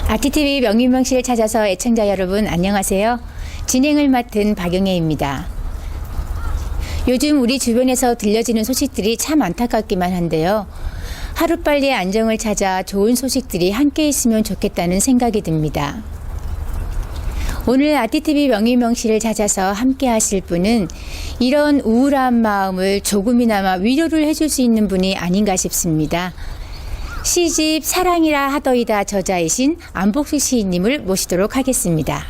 아티TV 명인명실을 찾아서 애청자 여러분 안녕하세요. 진행을 맡은 박영애입니다. 요즘 우리 주변에서 들려지는 소식들이 참 안타깝기만 한데요. 하루빨리 안정을 찾아 좋은 소식들이 함께 있으면 좋겠다는 생각이 듭니다. 오늘 아티TV 명인명실을 찾아서 함께 하실 분은 이런 우울한 마음을 조금이나마 위로를 해줄 수 있는 분이 아닌가 싶습니다. 시집 사랑이라 하더이다 저자이신 안복수 시인님을 모시도록 하겠습니다.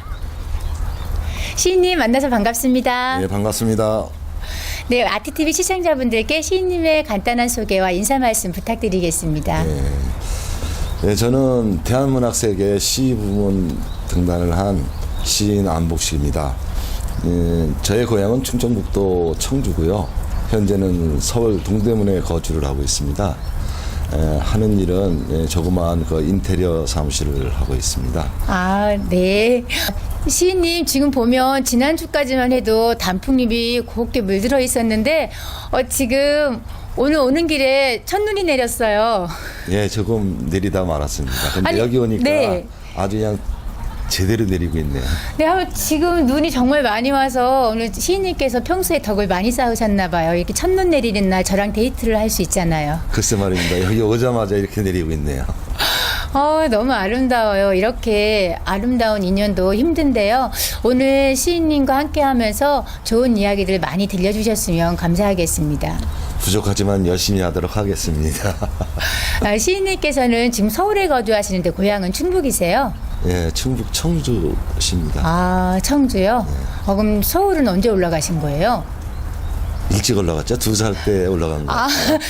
시인님 만나서 반갑습니다. 네, 반갑습니다. 네, 아티TV 시청자분들께 시인님의 간단한 소개와 인사 말씀 부탁드리겠습니다. 네, 저는 대한문학세계 시부문 등단을 한 시인 안복수입니다. 저의 고향은 충청북도 청주고요. 현재는 서울 동대문에 거주를 하고 있습니다. 하는 일은 조그마한 그 인테리어 사무실을 하고 있습니다. 아, 네. 시인님 지금 보면 지난주까지만 해도 단풍잎이 곱게 물들어 있었는데 지금 오늘 오는 길에 첫눈이 내렸어요. 예, 조금 내리다 말았습니다. 근데 아니, 여기 오니까 네. 아주 그냥 제대로 내리고 있네요. 네, 지금 눈이 정말 많이 와서 오늘 시인님께서 평소에 덕을 많이 쌓으셨나 봐요. 이렇게 첫눈 내리는 날 저랑 데이트를 할 수 있잖아요. 글쎄 말입니다. 여기 오자마자 이렇게 내리고 있네요. 너무 아름다워요. 이렇게 아름다운 인연도 힘든데요. 오늘 시인님과 함께 하면서 좋은 이야기들 많이 들려주셨으면 감사하겠습니다. 부족하지만 열심히 하도록 하겠습니다. 시인님께서는 지금 서울에 거주하시는데 고향은 충북이세요? 예, 충북 청주시입니다. 아, 청주요? 그럼 서울은 언제 올라가신 거예요? 일찍 올라갔죠. 2살 때 올라간 거.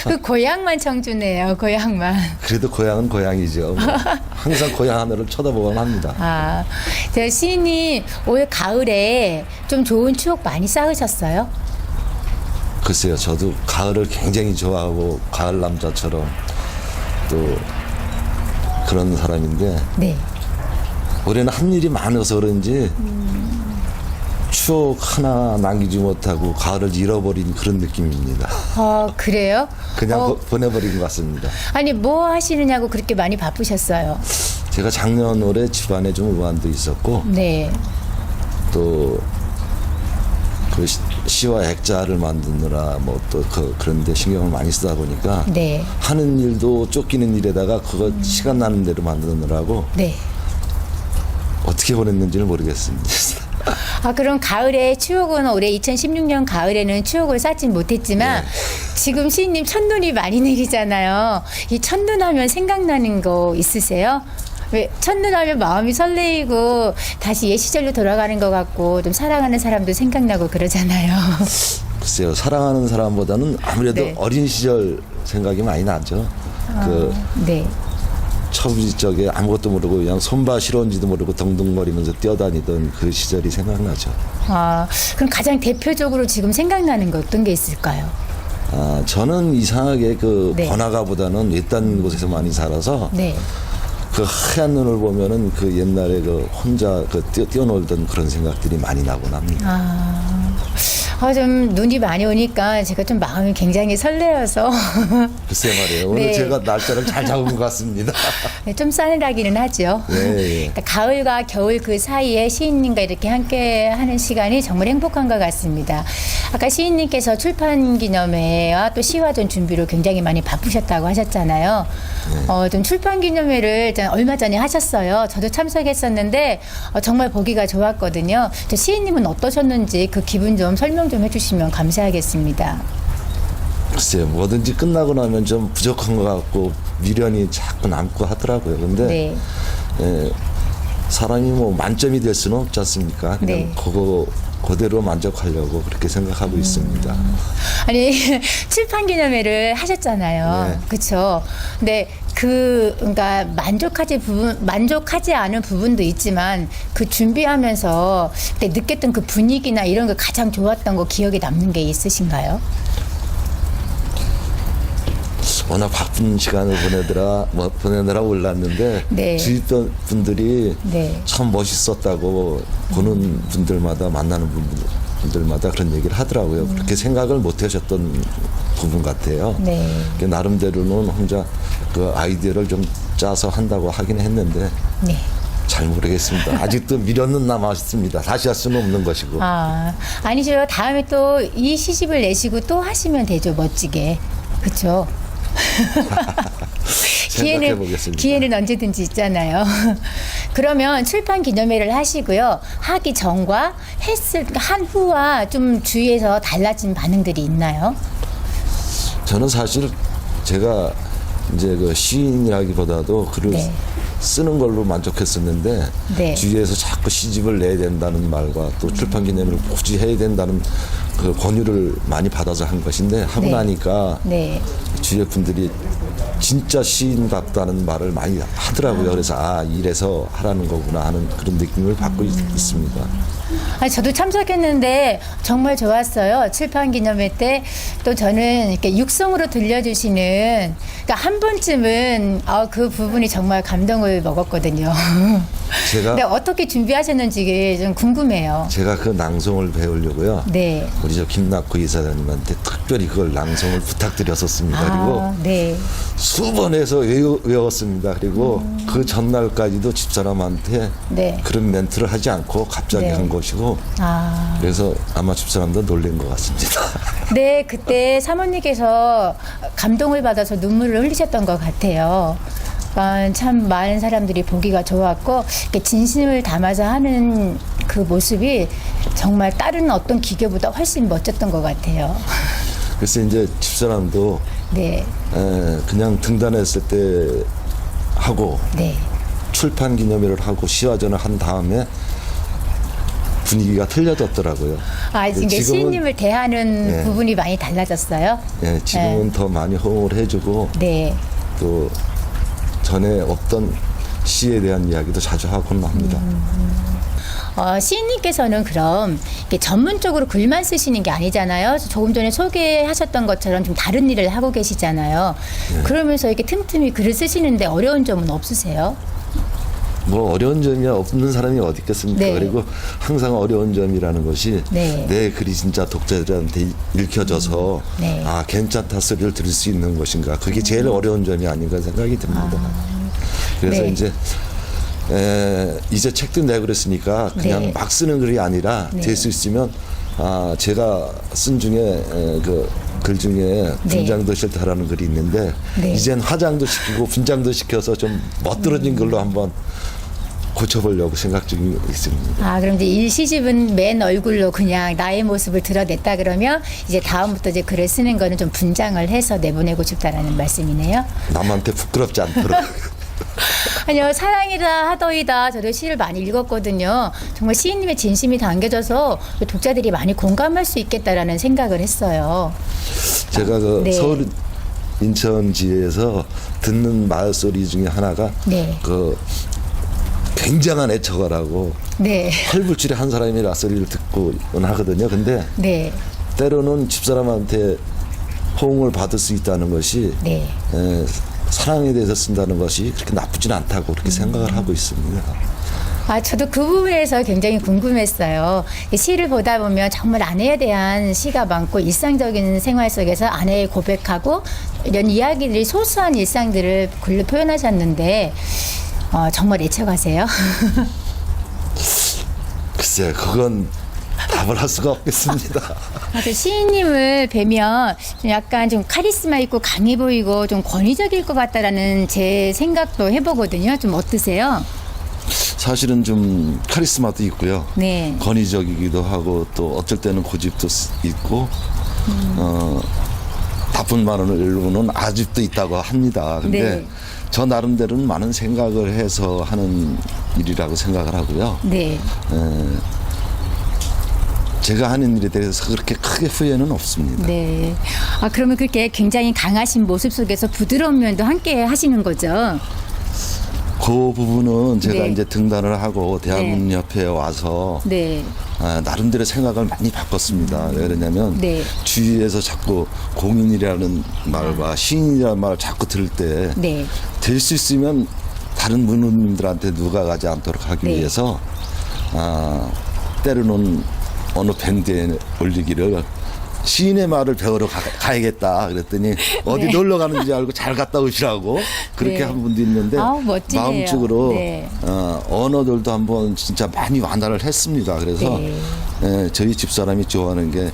그 고향만 청주네요. 고향만. 그래도 고향은 고향이죠. 뭐. 항상 고향 하늘을 쳐다보곤 합니다. 저 시인님 올 가을에 좀 좋은 추억 많이 쌓으셨어요? 글쎄요. 저도 가을을 굉장히 좋아하고 가을 남자처럼 또 그런 사람인데 네. 올해는 한 일이 많아서 그런지 추억 하나 남기지 못하고 가을을 잃어버린 그런 느낌입니다. 그래요? 그냥 보내버린 것 같습니다. 아니 뭐 하시느냐고 그렇게 많이 바쁘셨어요? 제가 작년 올해 집안에 좀 우환도 있었고 네. 또 그 시와 액자를 만드느라 뭐 또 그런데 신경을 많이 쓰다 보니까 네. 하는 일도 쫓기는 일에다가 그거 시간 나는 대로 만드느라고 네. 어떻게 보냈는지는 모르겠습니다. 그럼 가을의 추억은 올해 2016년 가을에는 추억을 쌓진 못했지만 지금 시인님 첫눈이 많이 내리잖아요. 이 첫눈 하면 생각나는 거 있으세요? 왜 첫눈 하면 마음이 설레이고 다시 옛 시절로 돌아가는 것 같고 좀 사랑하는 사람도 생각나고 그러잖아요. 글쎄요. 사랑하는 사람보다는 아무래도 네. 어린 시절 생각이 많이 나죠. 네. 처부지 적에 아무것도 모르고 그냥 손바 실온지도 모르고 덩덩거리면서 뛰어다니던 그 시절이 생각나죠. 그럼 가장 대표적으로 지금 생각나는 거 어떤 게 있을까요? 저는 이상하게 네. 번화가보다는 외딴 곳에서 많이 살아서 네. 그 하얀 눈을 보면은 그 옛날에 그 혼자 뛰어놀던 그런 생각들이 많이 나곤 합니다. 좀 눈이 많이 오니까 제가 좀 마음이 굉장히 설레어서 글쎄 말이에요. 오늘 네. 제가 날짜를 잘 잡은 것 같습니다. 좀 싸늘하기는 하죠. 그러니까 가을과 겨울 그 사이에 시인님과 이렇게 함께 하는 시간이 정말 행복한 것 같습니다. 아까 시인님께서 출판 기념회와 또 시화전 준비로 굉장히 많이 바쁘셨다고 하셨잖아요. 좀 출판 기념회를 얼마 전에 하셨어요. 저도 참석했었는데 정말 보기가 좋았거든요. 저 시인님은 어떠셨는지 그 기분 좀 설명 좀 해주시면 감사하겠습니다. 글쎄요. 뭐든지 끝나고 나면 좀 부족한 것 같고 미련이 자꾸 남고 하더라고요. 근데 네. 사람이 뭐 만점이 될 수는 없지 않습니까? 그냥 네. 그대로 만족하려고 그렇게 생각하고 있습니다. 아니 출판 기념회를 하셨잖아요. 네. 그렇죠. 근데 그러니까 만족하지 않은 부분도 있지만 그 준비하면서 그때 느꼈던 그 분위기나 이런 거 가장 좋았던 거 기억에 남는 게 있으신가요? 워낙 바쁜 시간을 보내느라 올랐는데 네. 주위 분들이 네. 참 멋있었다고 보는 분들마다 만나는 분들마다 그런 얘기를 하더라고요. 그렇게 생각을 못 하셨던 부분 같아요. 네. 나름대로는 혼자 그 아이디어를 좀 짜서 한다고 하긴 했는데 네. 잘 모르겠습니다. 아직도 미련은 남아있습니다. 다시 할 수는 없는 것이고. 아니죠. 다음에 또 이 시집을 내시고 또 하시면 되죠. 멋지게. 그렇죠. 생각해 보겠습니다. 기회는 언제든지 있잖아요. 그러면 출판 기념회를 하시고요. 하기 전과 한 후와 좀 주위에서 달라진 반응들이 있나요? 저는 사실 제가 이제 그 시인이라기보다도 글을 네. 쓰는 걸로 만족했었는데 네. 주위에서 자꾸 시집을 내야 된다는 말과 또 출판 기념회를 굳이 해야 된다는 그 권유를 많이 받아서 한 것인데 하고 네. 나니까 네. 주위의 분들이 진짜 시인답다는 말을 많이 하더라고요. 그래서 이래서 하라는 거구나 하는 그런 느낌을 받고 있습니다. 저도 참석했는데 정말 좋았어요. 출판 기념회 때 또 저는 이렇게 육성으로 들려주시는 그러니까 한 번쯤은 그 부분이 정말 감동을 먹었거든요. 제가 근데 어떻게 준비하셨는지 이게 좀 궁금해요. 제가 그 낭송을 배우려고요. 네. 우리 저 김낙구 이사장님한테 특별히 그걸 낭송을 부탁드렸었습니다. 그리고 네. 수번 해서 외웠습니다. 그리고 그 전날까지도 집사람한테 네. 그런 멘트를 하지 않고 갑자기 네. 한 것이고 그래서 아마 집사람도 놀란 것 같습니다. 네, 그때 사모님께서 감동을 받아서 눈물을 흘리셨던 것 같아요. 참 많은 사람들이 보기가 좋았고 이렇게 진심을 담아서 하는 그 모습이 정말 다른 어떤 기계보다 훨씬 멋졌던 것 같아요. 그래서 이제 집사람도 네, 그냥 등단했을 때 하고 네. 출판 기념회를 하고 시화전을 한 다음에 분위기가 틀려졌더라고요. 이제 시인님을 대하는 네. 부분이 많이 달라졌어요? 예, 지금은 더 많이 호응을 해주고 네. 또 전에 없던 시에 대한 이야기도 자주 하곤 합니다. 시인님께서는 그럼 이렇게 전문적으로 글만 쓰시는 게 아니잖아요. 조금 전에 소개하셨던 것처럼 좀 다른 일을 하고 계시잖아요. 네. 그러면서 이렇게 틈틈이 글을 쓰시는데 어려운 점은 없으세요? 뭐 어려운 점이 없는 사람이 어디 있겠습니까? 네. 그리고 항상 어려운 점이라는 것이 네. 내 글이 진짜 독자들한테 읽혀져서 네. 괜찮다 소리를 들을 수 있는 것인가. 그게 제일 어려운 점이 아닌가 생각이 듭니다. 그래서 네. 이제 책도 내고 그랬으니까 그냥 네. 막 쓰는 글이 아니라 네. 될 수 있으면 제가 쓴 중에 그 글 중에 네. 분장도 싫다라는 글이 있는데 네. 이젠 화장도 시키고 분장도 시켜서 좀 멋들어진 글로 한번 고쳐보려고 생각 중에 있습니다. 그럼 이제 일시집은 맨 얼굴로 그냥 나의 모습을 드러냈다 그러면 이제 다음부터 이제 글을 쓰는 거는 좀 분장을 해서 내보내고 싶다라는 말씀이네요. 남한테 부끄럽지 않도록. 아니요, 사랑이다 하더이다 저도 시를 많이 읽었거든요. 정말 시인님의 진심이 담겨져서 독자들이 많이 공감할 수 있겠다라는 생각을 했어요. 제가 그 네. 서울 인천지에서 듣는 말소리 중에 하나가 네. 그 굉장한 애처가라고 네. 헐불출의 한 사람이 라소리를 듣곤 하거든요. 근데 네. 때로는 집사람한테 호응을 받을 수 있다는 것이 네. 사랑에 대해서 쓴다는 것이 그렇게 나쁘진 않다고 그렇게 생각을 하고 있습니다. 저도 그 부분에서 굉장히 궁금했어요. 시를 보다 보면 정말 아내에 대한 시가 많고 일상적인 생활 속에서 아내의 고백하고 이런 이야기들이 소소한 일상들을 글로 표현하셨는데 정말 애처가세요? 글쎄, 그건 답을 할 수가 없겠습니다. 시인님을 뵈면 좀 약간 좀 카리스마 있고 강해 보이고 좀 권위적일 것 같다라는 제 생각도 해보거든요. 좀 어떠세요? 사실은 좀 카리스마도 있고요. 네. 권위적이기도 하고 또 어쩔 때는 고집도 있고 나쁜 말로는 아집도 있다고 합니다. 근데 네. 저 나름대로는 많은 생각을 해서 하는 일이라고 생각을 하고요. 네. 제가 하는 일에 대해서 그렇게 크게 후회는 없습니다. 네. 그러면 그렇게 굉장히 강하신 모습 속에서 부드러운 면도 함께 하시는 거죠? 그 부분은 제가 네. 이제 등단을 하고 대한문협회에 와서 네. 나름대로 생각을 많이 바꿨습니다. 왜 그러냐면 네. 주위에서 자꾸 공인이라는 말과 시인이라는 말을 자꾸 들을 때 네. 될 수 있으면 다른 문우님들한테 누가 가지 않도록 하기 네. 위해서 때로는 어느 밴드에 올리기를 시인의 말을 배우러 가야겠다 그랬더니 어디 네. 놀러 가는지 알고 잘 갔다 오시라고 그렇게 네. 한 분도 있는데 아우, 멋지네요. 마음적으로 네. 언어들도 한번 진짜 많이 완화를 했습니다. 그래서 네. 저희 집사람이 좋아하는 게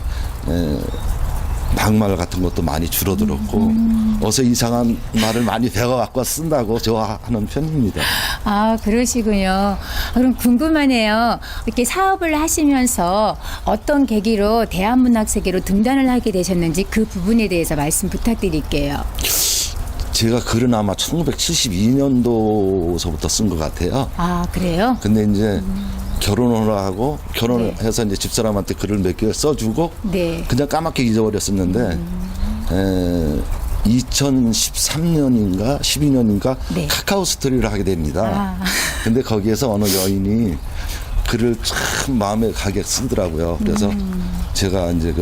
막말 같은 것도 많이 줄어들었고 어서 이상한 말을 많이 배워갖고 쓴다고 좋아하는 편입니다. 아, 그러시군요. 아, 그럼 궁금하네요. 이렇게 사업을 하시면서 어떤 계기로 대한문학세계로 등단을 하게 되셨는지 그 부분에 대해서 말씀 부탁드릴게요. 제가 글은 아마 1992년도서부터 쓴 것 같아요. 아, 그래요? 근데 이제 결혼을 하고 결혼을 해서 이제 집사람한테 글을 몇 개 써주고 네. 그냥 까맣게 잊어버렸었는데 2013년인가 12년인가 네. 카카오 스토리를 하게 됩니다. 아. 근데 거기에서 어느 여인이 글을 참 마음에 가게 쓰더라고요. 그래서 제가 이제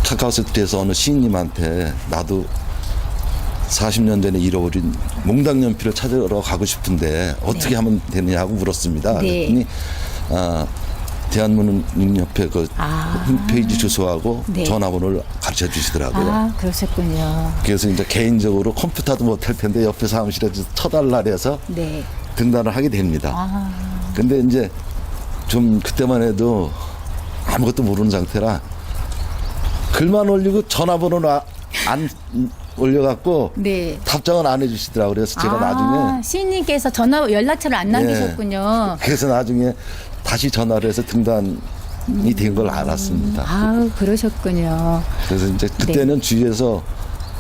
카카오 스토리에서 어느 시인님한테 나도 40년 전에 잃어버린 몽당연필을 찾으러 가고 싶은데 어떻게 하면 되냐고 물었습니다. 네. 그랬더니 대한문인협회 홈페이지 주소하고 네. 전화번호를 가르쳐 주시더라고요. 아, 그러셨군요. 그래서 이제 개인적으로 컴퓨터도 못할 텐데 옆에 사무실에 쳐달라 그래서 네. 등단을 하게 됩니다. 아, 근데 이제 좀 그때만 해도 아무것도 모르는 상태라 글만 올리고 전화번호를 안 올려갖고 네. 답장을 안 해주시더라고요. 그래서 제가 나중에 시인님께서 전화 연락처를 안 남기셨군요. 그래서 나중에 다시 전화를 해서 등단이 된 걸 알았습니다. 아우, 그러셨군요. 그래서 이제 그때는 주위에서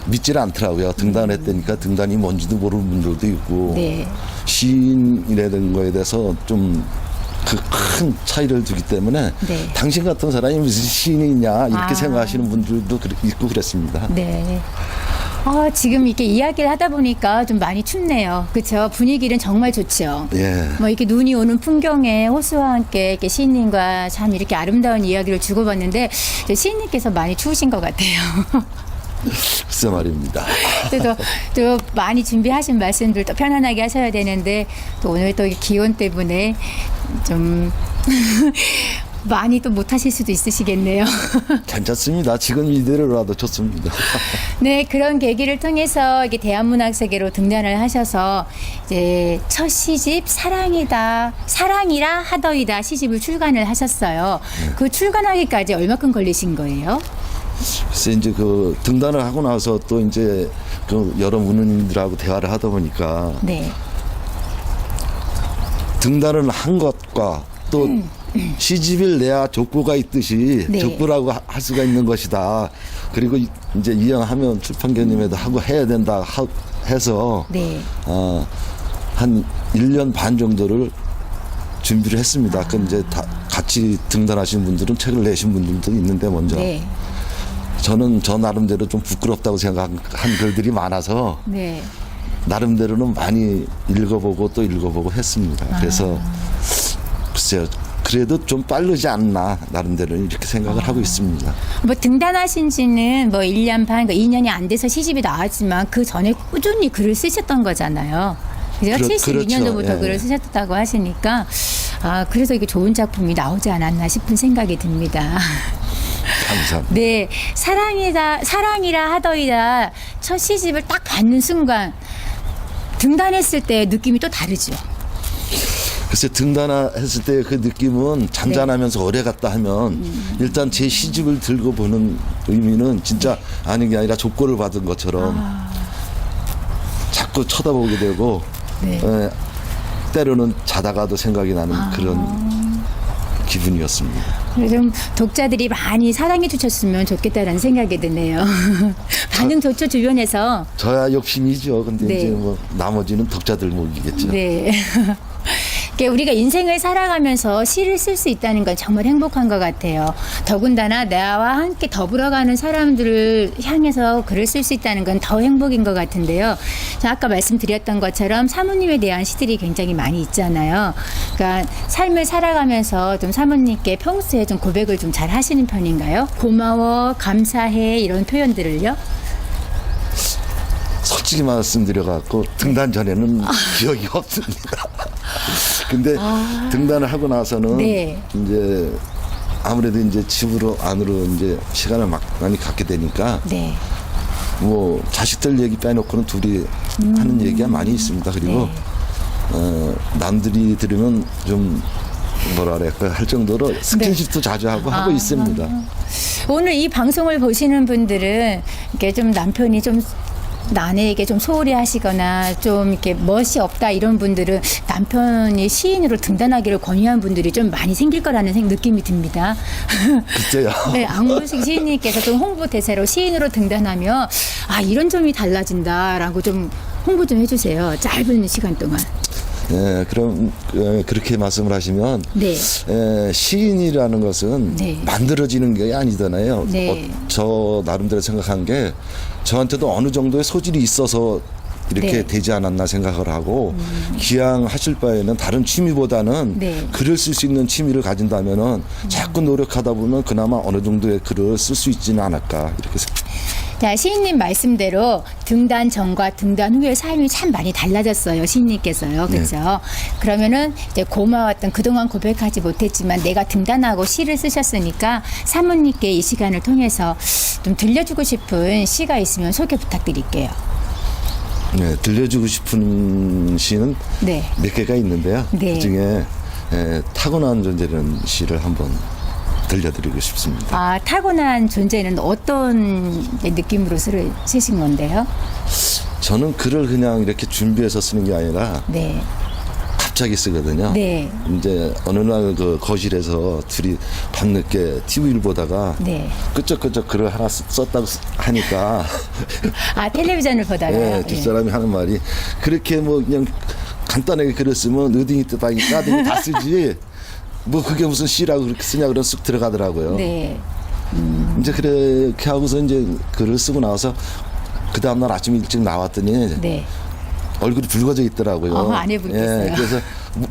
믿질 않더라고요. 등단했다니까 등단이 뭔지도 모르는 분들도 있고 네. 시인이라는 거에 대해서 좀 그 큰 차이를 두기 때문에 네. 당신 같은 사람이 무슨 시인이냐 이렇게 아. 생각하시는 분들도 있고 그랬습니다. 네. 지금 이렇게 이야기를 하다 보니까 좀 많이 춥네요. 그렇죠? 분위기는 정말 좋죠. 예. 뭐 이렇게 눈이 오는 풍경에 호수와 함께 이렇게 시인님과 참 이렇게 아름다운 이야기를 주고받는데 시인님께서 많이 추우신 것 같아요. 글쎄 말입니다. 그래도 또 많이 준비하신 말씀들 또 편안하게 하셔야 되는데 또 오늘 또 기온 때문에 좀 많이 또 못하실 수도 있으시겠네요. 괜찮습니다. 지금 이대로라도 좋습니다. 네, 그런 계기를 통해서 이게 대한문학세계로 등단을 하셔서 이제 첫 시집 사랑이라 하더이다 시집을 출간을 하셨어요. 그 출간하기까지 얼마큼 걸리신 거예요? 글쎄 이제 그 등단을 하고 나서 또 이제 그 여러 문인들하고 대화를 하다 보니까 네. 등단을 한 것과 또 시집을 내야 족보가 있듯이 네. 족보라고 할 수가 있는 것이다. 그리고 이제 이왕하면 출판계님에도 하고 해야 된다 해서 네. 한 1년 반 정도를 준비를 했습니다. 그 이제 다 같이 등단하신 분들은 책을 내신 분들도 있는데 먼저 네. 저는 저 나름대로 좀 부끄럽다고 생각한 글들이 많아서 네. 나름대로는 많이 읽어보고 또 읽어보고 했습니다. 그래서 글쎄요. 그래도 좀 빠르지 않나 나름대로 이렇게 생각을 하고 있습니다. 뭐 등단하신 지는 뭐 1년 반, 2년이 안 돼서 시집이 나왔지만 그 전에 꾸준히 글을 쓰셨던 거잖아요. 그죠? 72년도부터 그렇죠. 예. 글을 쓰셨다고 하시니까 그래서 이게 좋은 작품이 나오지 않았나 싶은 생각이 듭니다. 감사합니다. 네, 사랑이라 하더이다 첫 시집을 딱 받는 순간 등단했을 때 느낌이 또 다르죠. 글쎄 등단했을 때 그 느낌은 잔잔하면서 오래 갔다 하면 일단 제 시집을 들고 보는 의미는 진짜 아닌 게 아니라 족고를 받은 것처럼 자꾸 쳐다보게 되고 네. 때로는 자다가도 생각이 나는 그런 기분이었습니다. 좀 독자들이 많이 사랑해 주셨으면 좋겠다라는 생각이 드네요. 반응 좋죠, 주변에서. 저야 욕심이죠. 근데 네. 이제 뭐 나머지는 독자들 목이겠죠. 네. 이렇게 우리가 인생을 살아가면서 시를 쓸 수 있다는 건 정말 행복한 것 같아요. 더군다나 나와 함께 더불어가는 사람들을 향해서 글을 쓸 수 있다는 건 더 행복인 것 같은데요. 자, 아까 말씀드렸던 것처럼 사모님에 대한 시들이 굉장히 많이 있잖아요. 그러니까 삶을 살아가면서 좀 사모님께 평소에 좀 고백을 좀 잘 하시는 편인가요? 고마워, 감사해 이런 표현들을요? 솔직히 말씀드려갖고 등단 전에는 기억이 없습니다. 근데 등단을 하고 나서는 네. 이제 아무래도 이제 집으로 안으로 이제 시간을 많이 갖게 되니까 네. 뭐 자식들 얘기 빼놓고는 둘이 하는 얘기가 많이 있습니다. 그리고 네. 남들이 들으면 좀 뭐라 그럴까 할 정도로 스킨십도 자주 하고 있습니다. 오늘 이 방송을 보시는 분들은 이렇게 좀 남편이 좀 아내에게 좀 소홀히 하시거나 좀 이렇게 멋이 없다 이런 분들은 남편이 시인으로 등단하기를 권유한 분들이 좀 많이 생길 거라는 느낌이 듭니다. 글쎄요. 네, 안문식 시인님께서 좀 홍보 대사로 시인으로 등단하면 이런 점이 달라진다라고 좀 홍보 좀 해주세요. 짧은 시간 동안. 예, 그럼 그렇게 말씀을 하시면 네. 시인이라는 것은 네. 만들어지는 게 아니잖아요. 네. 저 나름대로 생각한 게 저한테도 어느 정도의 소질이 있어서 이렇게 네. 되지 않았나 생각을 하고 기왕 하실 바에는 다른 취미보다는 네. 글을 쓸 수 있는 취미를 가진다면은 자꾸 노력하다 보면 그나마 어느 정도의 글을 쓸 수 있지는 않을까 이렇게 생각합니다. 자, 시인님 말씀대로 등단 전과 등단 후의 삶이 참 많이 달라졌어요. 시인님께서요. 그렇죠? 그러면은 이제 고마웠던 그동안 고백하지 못했지만 내가 등단하고 시를 쓰셨으니까 사모님께 이 시간을 통해서 좀 들려주고 싶은 시가 있으면 소개 부탁드릴게요. 네, 들려주고 싶은 시는 네. 몇 개가 있는데요. 네. 그중에 타고난 존재라는 시를 한번 들려드리고 싶습니다. 타고난 존재는 어떤 느낌으로 쓰신 건데요? 저는 글을 그냥 이렇게 준비해서 쓰는 게 아니라 네. 갑자기 쓰거든요. 네. 이제 어느 날 그 거실에서 둘이 밤늦게 TV를 보다가 네. 끄적끄적 글을 하나 썼다고 하니까 텔레비전을 보다가요? 예, 뒷사람이 하는 말이 그렇게 뭐 그냥 간단하게 글을 쓰면 어딩이 뜨다니까 다 쓰지 뭐 그게 무슨 시라고 그렇게 쓰냐 그런 쑥 들어가더라고요. 네. 이제 그렇게 하고서 이제 글을 쓰고 나와서 그 다음날 아침 일찍 나왔더니 네. 얼굴이 붉어져 있더라고요. 아내분께서요? 그래서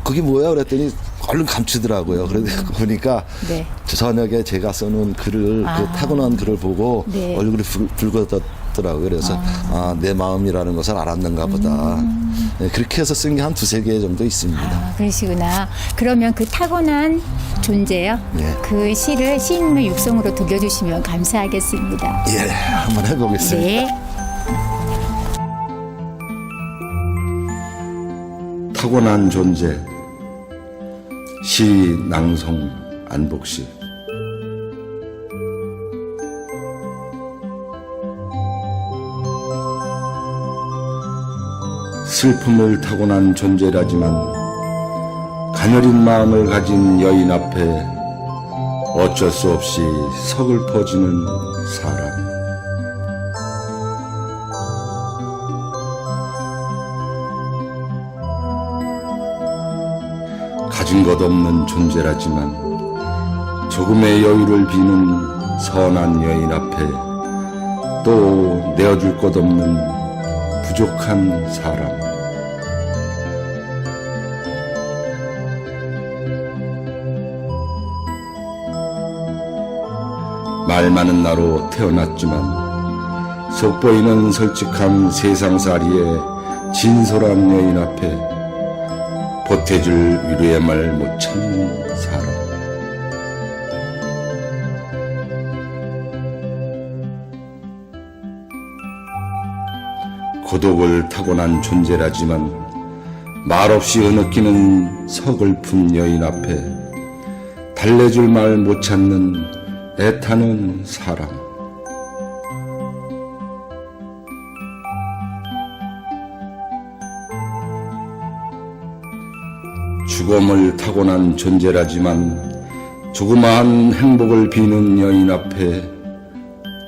그게 뭐야 그랬더니 얼른 감추더라고요. 그래서 보니까 네. 저녁에 제가 써놓은 글을 그 타고난 글을 보고 네. 얼굴이 붉어졌더라고요. 그래서 내 마음이라는 것을 알았는가 보다. 네, 그렇게 해서 쓴 게 한 두세 개 정도 있습니다. 그러시구나. 그러면 그 타고난 존재요? 네. 그 시를 시인의 육성으로 들려주시면 감사하겠습니다. 예, 한번 해보겠습니다. 네. 타고난 존재 시 낭송 안복시 슬픔을 타고난 존재라지만 가녀린 마음을 가진 여인 앞에 어쩔 수 없이 서글퍼지는 사람. 가진 것 없는 존재라지만 조금의 여유를 비는 선한 여인 앞에 또 내어줄 것 없는 부족한 사람. 말 많은 나로 태어났지만 속보이는 솔직한 세상살이에 진솔한 여인 앞에 보태줄 위로의 말 못 참는 사람. 고독을 타고난 존재라지만 말없이 흐느끼는 서글픈 여인 앞에 달래줄 말 못 찾는 애타는 사람. 죽음을 타고난 존재라지만 조그마한 행복을 비는 여인 앞에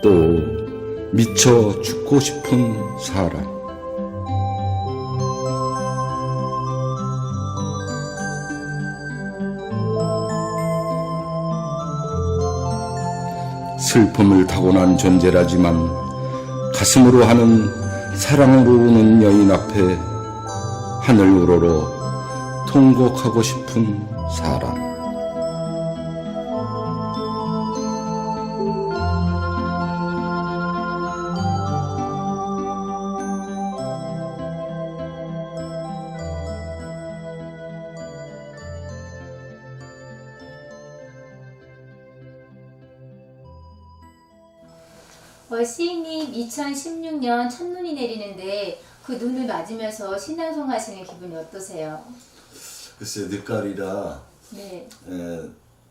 또 미쳐 죽고 싶은 사람. 슬픔을 타고난 존재라지만 가슴으로 하는 사랑으로 우는 여인 앞에 하늘 우러러 통곡하고 싶은 사람. 시인님 2016년 첫눈이 내리는데 그 눈을 맞으면서 신앙송 하시는 기분이 어떠세요? 글쎄 늦가을이라 네.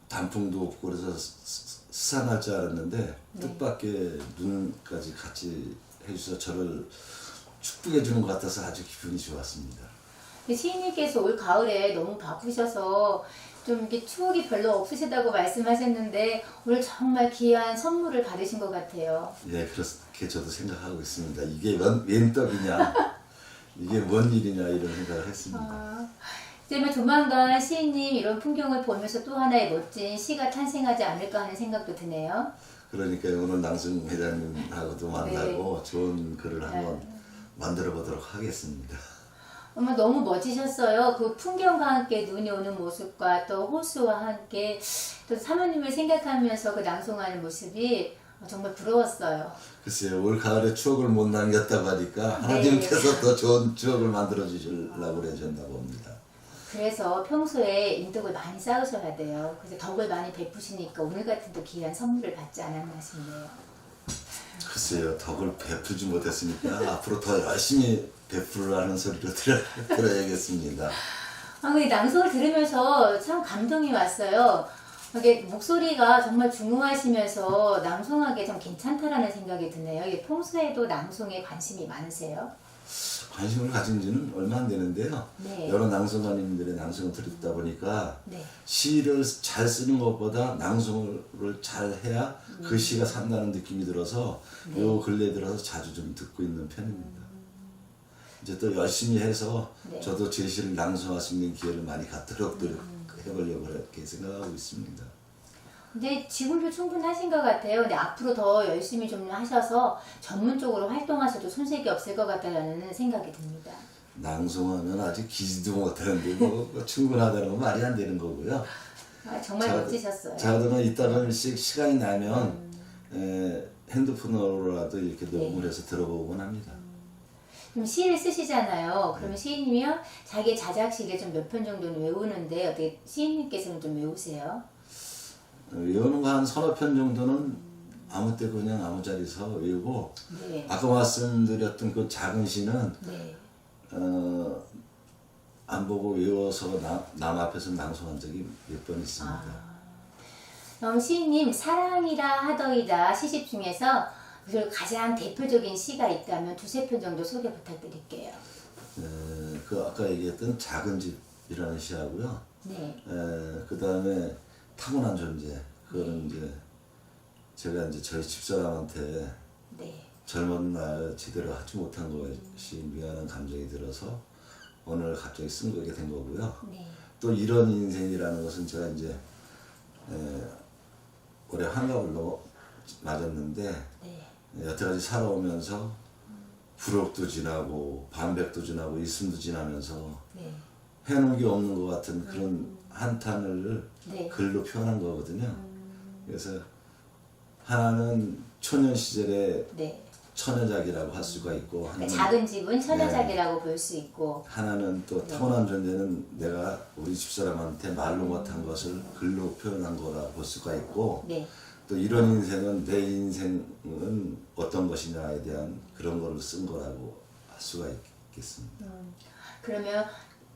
단풍도 없고 그래서 수상할 줄 알았는데 네. 뜻밖의 눈까지 같이 해주셔서 저를 축복해 주는 것 같아서 아주 기분이 좋았습니다. 시인님께서 올 가을에 너무 바쁘셔서 좀 이렇게 추억이 별로 없으시다고 말씀하셨는데 오늘 정말 귀한 선물을 받으신 것 같아요. 예, 그렇게 저도 생각하고 있습니다. 이게 웬 떡이냐, 이게 뭔 일이냐 이런 생각을 했습니다. 이제 조만간 시인님 이런 풍경을 보면서 또 하나의 멋진 시가 탄생하지 않을까 하는 생각도 드네요. 그러니까 오늘 낭승 회장님하고도 만나고 좋은 글을 한번 만들어 보도록 하겠습니다. 정말 너무 멋지셨어요. 그 풍경과 함께 눈이 오는 모습과 또 호수와 함께 또 사모님을 생각하면서 그 낭송하는 모습이 정말 부러웠어요. 글쎄요, 올 가을에 추억을 못 남겼다고 하니까 하나님께서 더 좋은 추억을 만들어 주시려고 그러셨나 봅니다. 그래서 평소에 인덕을 많이 쌓으셔야 돼요. 그래서 덕을 많이 베푸시니까 오늘 같은 또 귀한 선물을 받지 않았나 싶네요. 글쎄요, 덕을 베풀지 못했으니까 앞으로 더 열심히 베풀라는 소리를 들어야겠습니다. 근데 낭송을 들으면서 참 감동이 왔어요. 이게 목소리가 정말 중후하시면서 낭송하기에 참 괜찮다라는 생각이 드네요. 이게 평소에도 낭송에 관심이 많으세요? 관심을 가진 지는 얼마 안 되는데요. 네. 여러 낭송가님들의 낭송을 듣다 보니까 네. 시를 잘 쓰는 것보다 낭송을 잘 해야 그 시가 산다는 느낌이 들어서 요 근래 들어서 자주 좀 듣고 있는 편입니다. 이제 또 열심히 해서 네. 저도 제 시를 낭송할 수 있는 기회를 많이 갖도록 해보려고 이렇게 생각하고 있습니다. 근데 지금도 충분하신 것 같아요. 근데 앞으로 더 열심히 좀 하셔서 전문적으로 활동하셔도 손색이 없을 것 같다는 생각이 듭니다. 낭송하면 아직 기지도 못하는데 뭐 충분하다는 건 말이 안 되는 거고요. 정말 멋지셨어요. 저도 이따가 시간이 나면 핸드폰으로라도 이렇게 네. 녹음을 해서 들어보곤 합니다. 그럼 시를 쓰시잖아요. 그러면 시인이면 자기 자작시를 좀 몇 편 정도는 외우는데 어떻게 시인님께서는 좀 외우세요? 외우는 거 한 서너 편 정도는 아무 때 그냥 아무 자리에서 외우고 네. 아까 말씀드렸던 그 작은 시는 네. 안 보고 외워서 남 앞에서 낭송한 적이 몇 번 있습니다. 그럼 시인님 사랑이라 하더이다 시집 중에서 그 가장 대표적인 시가 있다면 두세 편 정도 소개 부탁드릴게요. 그 아까 얘기했던 작은 집이라는 시하고요. 네. 그 다음에 타고난 존재. 그거는 이제 제가 이제 저희 집사람한테 네. 젊은 날 제대로 하지 못한 것이 미안한 감정이 들어서 오늘 갑자기 쓴 거게 된 거고요. 네. 또 이런 인생이라는 것은 제가 이제 올해 환갑을 맞았는데 네. 여태까지 살아오면서 불혹도 지나고 반백도 지나고 이순도 지나면서 네. 해놓은 게 없는 것 같은 그런 한탄을 네. 글로 표현한 거거든요. 그래서 하나는 초년 시절의 네. 처녀작이라고 할 수가 있고 하나는, 작은 집은 처녀작이라고 볼 수 있고 하나는 또 타고난 존재는 내가 우리 집사람한테 말로 못한 것을 글로 표현한 거라 볼 수가 있고 네. 또 이런 인생은 내 인생은 어떤 것이냐에 대한 그런 거를 쓴 거라고 할 수가 있겠습니다. 그러면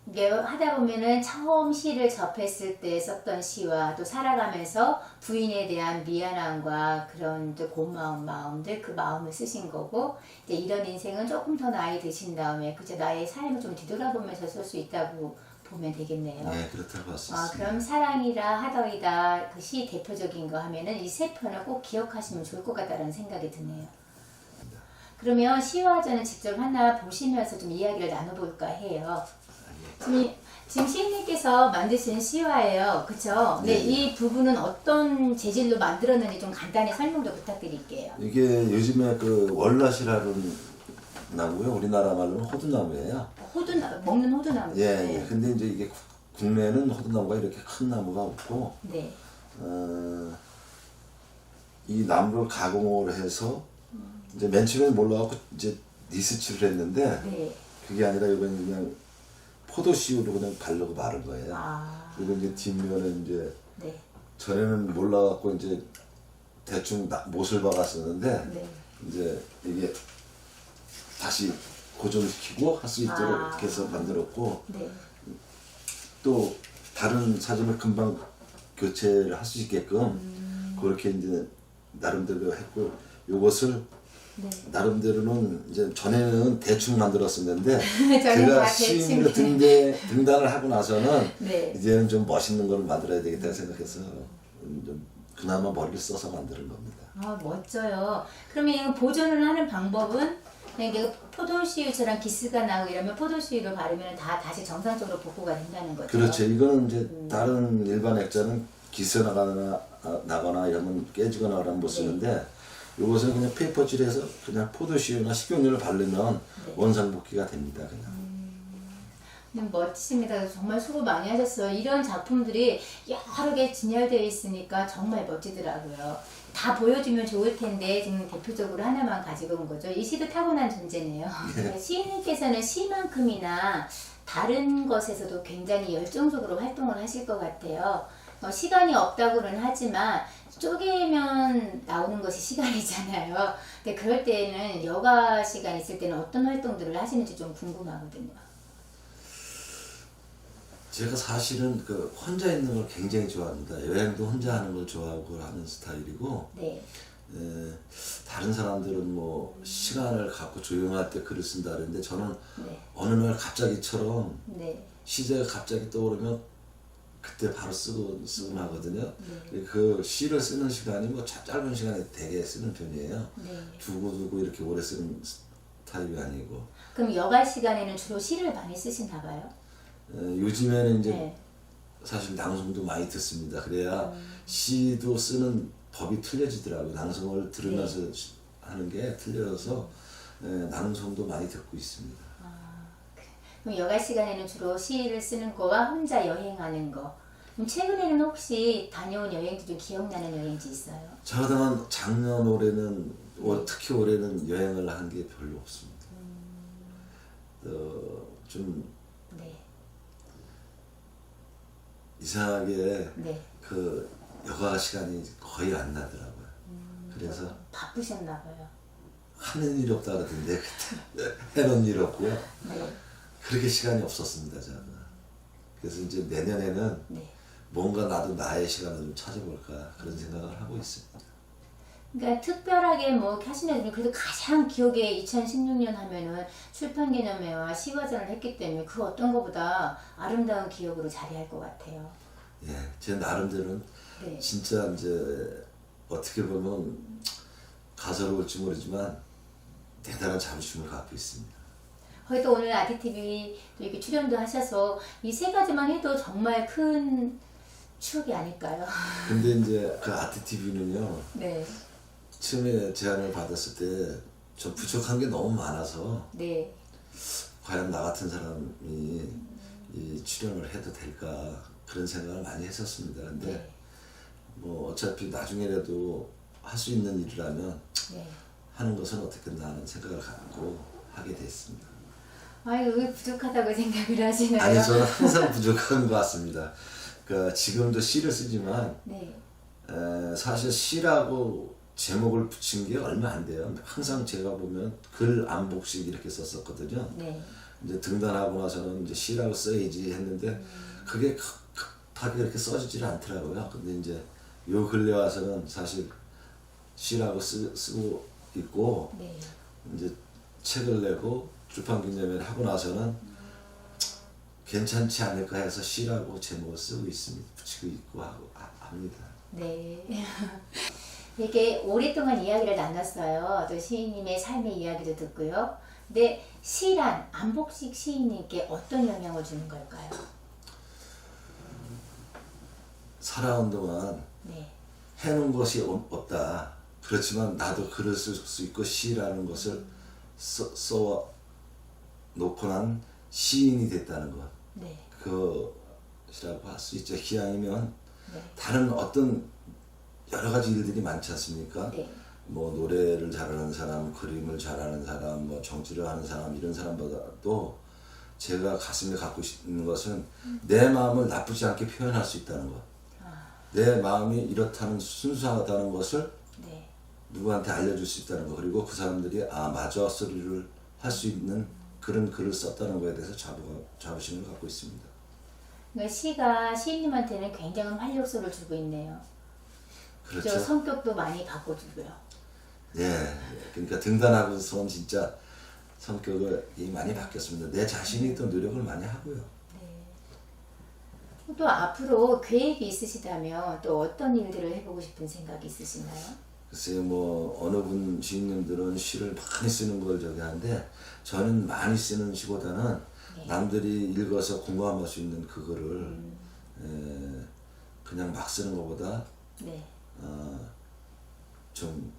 이게 하다 보면은 처음 시를 접했을 때 썼던 시와 또 살아가면서 부인에 대한 미안함과 그런 또 고마운 마음들 그 마음을 쓰신 거고 이제 이런 인생은 조금 더 나이 드신 다음에 그저 나의 삶을 좀 뒤돌아보면서 쓸 수 있다고 보면 되겠네요. 네, 그렇다고 할 수 있습니다. 그럼 사랑이라 하더이다 그 시 대표적인 거 하면은 이 세 편을 꼭 기억하시면 좋을 것 같다는 생각이 드네요. 그러면 시와 저는 직접 하나 보시면서 좀 이야기를 나눠볼까 해요. 지금 시인님께서 만드신 시화예요. 그쵸? 네, 이 부분은 어떤 재질로 만들었는지 좀 간단히 설명도 부탁드릴게요. 이게 요즘에 그 월라시라는 나무요. 우리나라 말로는 호두나무예요. 먹는 호두나무. 예. 근데 이제 이게 국내에는 호두나무가 이렇게 큰 나무가 없고, 네. 이 나무를 가공을 해서 이제 맨 처음에 몰라갖고 이제 니스칠을 했는데 네. 그게 아니라 이건 그냥 포도씨유로 그냥 바르고 마른 거예요. 그리고 이제 뒷면에 이제 네. 전에는 몰라갖고 이제 대충 못을 박았었는데 네. 이제 이게 다시 고정시키고 할 수 있도록 이렇게 해서 만들었고 네. 또 다른 사진을 금방 교체를 할 수 있게끔 그렇게 이제 나름대로 했고 요것을 네. 나름대로는 이제 전에는 대충 만들었었는데 전에는 제가 다 대충. 시인으로 등단을 하고 나서는 네. 이제는 좀 멋있는 걸 만들어야 되겠다 생각해서 좀 그나마 머리를 써서 만드는 겁니다. 아, 멋져요. 그러면 이거 보존을 하는 방법은 그냥 이게 포도씨유처럼 기스가 나고 이러면 포도씨유로 바르면 다 다시 정상적으로 복구가 된다는 거죠. 그렇죠. 이거는 이제 다른 일반 액자는 기스 나거나 이러면 깨지거나 그러면 못 쓰는데 이것은 그냥 페이퍼질해서 그냥 포도씨유나 식용유를 바르면 원상복귀가 됩니다. 그냥. 멋지십니다. 정말 수고 많이 하셨어요. 이런 작품들이 여러 개 진열되어 있으니까 정말 멋지더라고요. 다 보여주면 좋을 텐데 지금 대표적으로 하나만 가지고 온 거죠. 이 시도 타고난 존재네요. 시인님께서는 시만큼이나 다른 것에서도 굉장히 열정적으로 활동을 하실 것 같아요. 시간이 없다고는 하지만 쪼개면 나오는 것이 시간이잖아요. 근데 그럴 때는 여가 시간 있을 때는 어떤 활동들을 하시는지 좀 궁금하거든요. 제가 사실은 그 혼자 있는 걸 굉장히 좋아합니다. 여행도 혼자 하는 걸 좋아하고 하는 스타일이고 네. 다른 사람들은 뭐 시간을 갖고 조용할 때 글을 쓴다 그러는데 저는 네. 어느 날 갑자기처럼 네. 시제가 갑자기 떠오르면 그때 바로 쓰곤 하거든요. 그 시를 쓰는 시간이 뭐 짧은 시간에 되게 쓰는 편이에요. 네. 두고두고 이렇게 오래 쓰는 타입이 아니고. 그럼 여가 시간에는 주로 시를 많이 쓰시나 봐요? 요즘에는 이제 네. 사실 낭송도 많이 듣습니다. 그래야 시도 쓰는 법이 틀려지더라고요. 낭송을 들으면서 하는 게 틀려져서 낭송도 많이 듣고 있습니다. 그럼 여가 시간에는 주로 시를 쓰는 거와 혼자 여행하는 거. 그럼 최근에는 혹시 다녀온 여행지 좀 기억나는 여행지 있어요? 저는 작년 올해는 특히 올해는 여행을 한 게 별로 없습니다. 좀 네. 이상하게 네. 그 여가 시간이 거의 안 나더라고요. 그래서 바쁘셨나 봐요. 하는 일이 없다 그러던데 그때 해놓은 일 없고요. 네. 그렇게 시간이 없었습니다. 저는. 그래서 이제 내년에는 네. 뭔가 나도 나의 시간을 좀 찾아볼까 그런 생각을 하고 있습니다. 그러니까 특별하게 뭐 하시는 중에 그래도 가장 기억에 2016년 하면은 출판기념회와 시화전을 했기 때문에 그 어떤 것보다 아름다운 기억으로 자리할 것 같아요. 예, 제 나름대로는 네. 진짜 이제 어떻게 보면 가소로울지 모르지만 대단한 자부심을 갖고 있습니다. 또 오늘 아디TV 이렇게 출연도 하셔서 이 세 가지만 해도 정말 큰 추억이 아닐까요? 근데 이제 그 아트TV는요. 네. 처음에 제안을 받았을 때 저 부족한 게 너무 많아서 네. 과연 나 같은 사람이 이 출연을 해도 될까 그런 생각을 많이 했었습니다. 근데 네. 뭐 어차피 나중에라도 할 수 있는 일이라면 네. 하는 것은 어떻겠나 하는 생각을 갖고 하게 됐습니다. 아유, 왜 부족하다고 생각을 하시나요? 아니 저는 항상 부족한 것 같습니다. 그러니까 지금도 시를 쓰지만 네. 사실 시라고 제목을 붙인 게 얼마 안 돼요. 항상 제가 보면 글 안복씩 이렇게 썼었거든요. 네. 이제 등단하고 나서는 이제 시라고 써야지 했는데 그게 급하게 그렇게 써지질 않더라고요. 근데 이제 요 근래 와서는 사실 시라고 쓰고 있고 네. 이제 책을 내고 출판기념회를 하고 나서는 괜찮지 않을까 해서 시라고 제목을 쓰고 있습니다. 붙이고 있고 합니다. 네. 되게 오랫동안 이야기를 나눴어요. 또 시인님의 삶의 이야기도 듣고요. 근데 시란 안복식 시인님께 어떤 영향을 주는 걸까요? 살아온 동안 네. 해놓은 것이 없다. 그렇지만 나도 글을 쓸 수 있고 시라는 것을 써 놓고 난 시인이 됐다는 것. 네. 그것이라고 할 수 있죠. 기왕이면 네. 다른 어떤 여러 가지 일들이 많지 않습니까? 네. 뭐 노래를 잘하는 사람, 그림을 잘하는 사람, 뭐 정치를 하는 사람 이런 사람보다도 제가 가슴에 갖고 있는 것은 내 마음을 나쁘지 않게 표현할 수 있다는 것. 내 마음이 이렇다는 순수하다는 것을 네. 누구한테 알려줄 수 있다는 거, 그리고 그 사람들이 아 맞아 소리를 할 수 있는 그런 글을 썼다는 거에 대해서 자부심을 갖고 있습니다. 그러니까 시가 시인님한테는 굉장한 활력소를 주고 있네요. 그렇죠. 저 성격도 많이 바꿔주고요. 예, 그러니까 등단하고선 진짜 성격이 많이 바뀌었습니다. 내 자신이 또 노력을 많이 하고요. 또 앞으로 계획이 있으시다면 또 어떤 일들을 해보고 싶은 생각이 있으신가요? 글쎄요, 뭐 어느 분 시인님들은 시를 많이 쓰는 걸 저기 하는데 저는 많이 쓰는 시보다는 네. 남들이 읽어서 공감할 수 있는 그거를 그냥 막 쓰는 것보다 네. 좀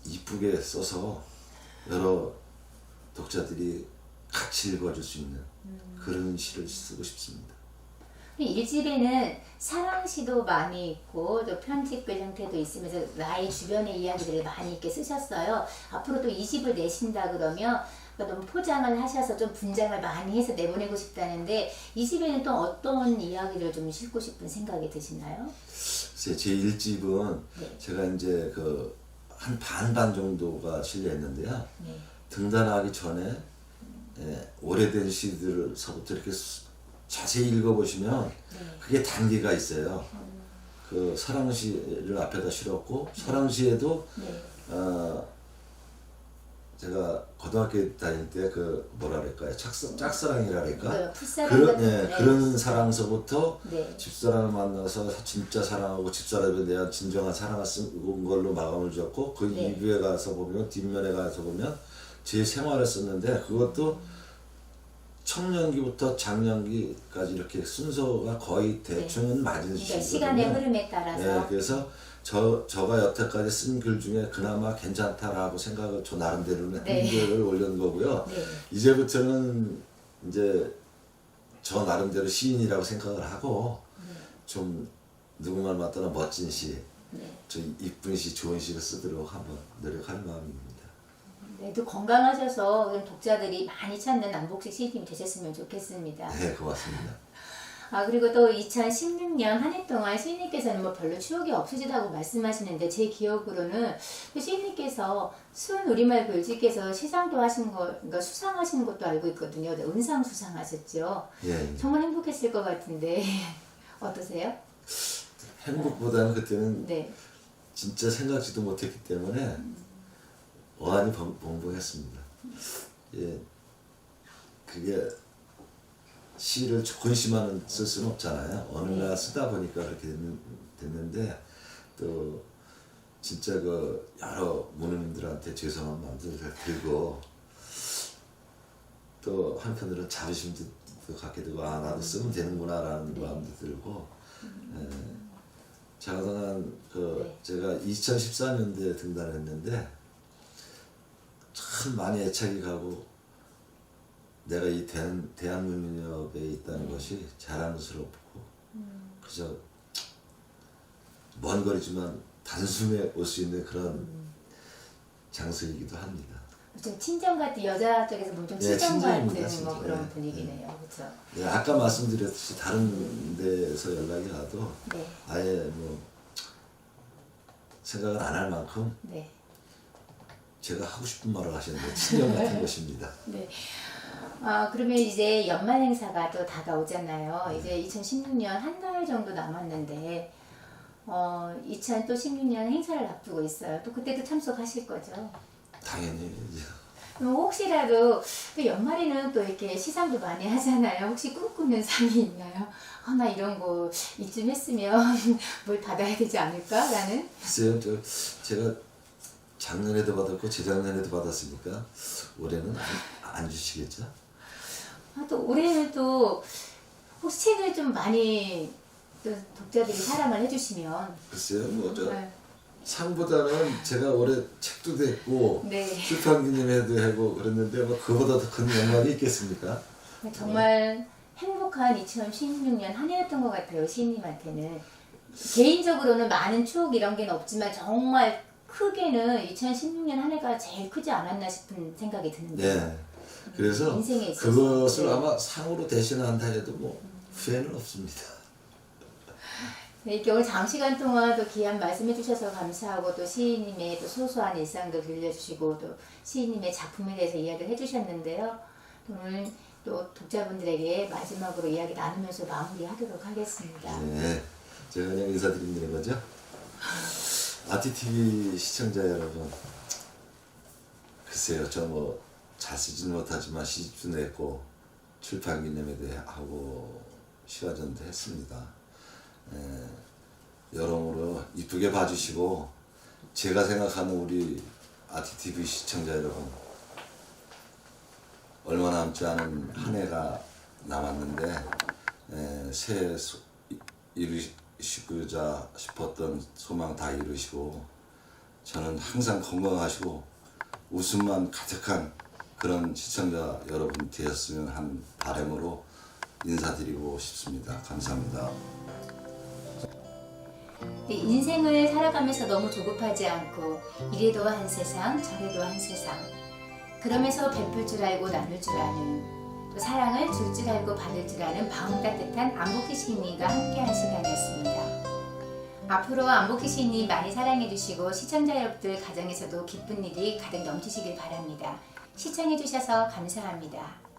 이쁘게 써서 여러 독자들이 같이 읽어줄 수 있는 그런 시를 쓰고 싶습니다. 이 1집에는 사랑시도 많이 있고 또 편집글 형태도 있으면서 나의 주변의 이야기들을 많이 이렇게 쓰셨어요. 앞으로 또 2집을 내신다 그러면 너무 포장을 하셔서 좀 분장을 많이 해서 내보내고 싶다는데 2집에는 또 어떤 이야기를 좀 싣고 싶은 생각이 드시나요? 제 1집은 네. 제가 이제 그 한 반반 정도가 실려있는데요. 네. 등단하기 전에 오래된 시들서부터 이렇게 자세히 읽어보시면 그게 단계가 있어요. 그 사랑시를 앞에다 실었고 사랑시에도 네. 제가 고등학교 다닐 때 그 뭐라 그럴까요? 짝사랑이라 그럴까? 풋사랑 그런 같은 네. 그런 사랑서부터 네. 집사람을 만나서 진짜 사랑하고 집사람에 대한 진정한 사랑을 쓴 걸로 마감을 지었고 그 네. 2부에 가서 보면 뒷면에 가서 보면 제 생활을 썼는데 그것도 청년기부터 장년기까지 이렇게 순서가 거의 대충은 맞은 그러니까 시거든요. 시간의 흐름에 따라서 네, 그래서 저가 여태까지 쓴 글 중에 그나마 괜찮다라고 생각을 저 나름대로는 네. 한글을 올린 거고요. 네. 이제부터는 이제 저 나름대로 시인이라고 생각을 하고 좀 누구말 맞다나 멋진 시, 저 이쁜 시, 좋은 시를 쓰도록 한번 노력할 마음입니다. 네, 또 건강하셔서 그럼 독자들이 많이 찾는 남복식 시인님 되셨으면 좋겠습니다. 네, 고맙습니다. 그리고 또 2016년 한 해 동안 시인님께서는 뭐 별로 추억이 없으시다고 말씀하시는데 제 기억으로는 그 시인님께서 순 우리말 글짓기에서 시상도 하신 거, 그러니까 수상하시는 것도 알고 있거든요. 은상 수상하셨죠. 예, 정말 행복했을 것 같은데 어떠세요? 행복보다는 그때는 네. 진짜 생각지도 못했기 때문에 어안이 벙벙했습니다. 예, 그게 시를 좋은 시만 쓸 수는 없잖아요. 어느 날 쓰다 보니까 그렇게 됐는데 또 진짜 그 여러 문우님들한테 죄송한 마음도 들고 또 한편으로는 자부심도 갖게 되고 아 나도 쓰면 되는구나라는 마음도 들고 자그동안 제가 2014년도에 등단했는데 참 많이 애착이 가고 내가 이 대한문협에 있다는 것이 자랑스럽고 그저 먼 거리지만 단숨에 올 수 있는 그런 장소이기도 합니다. 좀 친정 같은 여자 쪽에서 보면 좀 친정 친정입니다, 같은 진짜. 뭐 그런 분위기네요, 그렇죠? 네, 아까 말씀드렸듯이 다른 데서 연락이 와도 네. 아예 뭐 생각을 안 할 만큼 네. 제가 하고 싶은 말을 하시는데 친정 같은 것입니다. 네. 그러면 이제 연말 행사가 또 다가오잖아요. 이제 2016년 한 달 정도 남았는데 2016년 행사를 앞두고 있어요. 또 그때도 참석하실 거죠? 당연히 이제 그럼 혹시라도 또 연말에는 또 이렇게 시상도 많이 하잖아요. 혹시 꿈꾸는 상이 있나요? 나 이런 거 이쯤 했으면 뭘 받아야 되지 않을까라는? 글쎄요, 제가 작년에도 받았고 재작년에도 받았으니까 올해는 안 주시겠죠? 또 올해는 또 혹시 책을 좀 많이 또 독자들이 사랑을 해주시면 글쎄요, 뭐 저 네. 상보다는 제가 올해 책도 냈고 네. 출판 기념회도 하고 그랬는데 뭐 그보다 더 큰 영광이 있겠습니까? 정말 행복한 2016년 한 해였던 것 같아요, 시인님한테는. 개인적으로는 많은 추억 이런 게 없지만 정말 크게는 2016년 한 해가 제일 크지 않았나 싶은 생각이 드는데. 네. 그래서 인생에 있어서. 그것을 네. 아마 상으로 대신한다 해도 뭐 후회는 없습니다. 네, 이렇게 오늘 장시간 동안 또 귀한 말씀해 주셔서 감사하고 또 시인님의 또 소소한 일상도 들려주시고 또 시인님의 작품에 대해서 이야기를 해주셨는데요. 오늘 또 독자분들에게 마지막으로 이야기 나누면서 마무리하도록 하겠습니다. 네, 제가 그냥 인사드리는 거죠. 아티TV 시청자 여러분, 글쎄요, 저 뭐 잘 쓰지는 못하지만 시집도 냈고 출판 기념회도 하고 시화전도 했습니다. 여러모로 이쁘게 봐주시고, 제가 생각하는 우리 아티TV 시청자 여러분, 얼마 남지 않은 한 해가 남았는데 새해 이루시고자 싶었던 소망 다 이루시고, 저는 항상 건강하시고 웃음만 가득한 그런 시청자 여러분 되었으면 한 바람으로 인사드리고 싶습니다. 감사합니다. 네, 인생을 살아가면서 너무 조급하지 않고 이래도 한 세상 저래도 한 세상, 그러면서 베풀 줄 알고 나눌 줄 아는, 또 사랑을 줄 줄 알고 받을 줄 아는 마음 따뜻한 안복희 시인님과 함께한 시간이었습니다. 앞으로 안복희 시인님 많이 사랑해 주시고 시청자 여러분들 가정에서도 기쁜 일이 가득 넘치시길 바랍니다. 시청해 주셔서 감사합니다.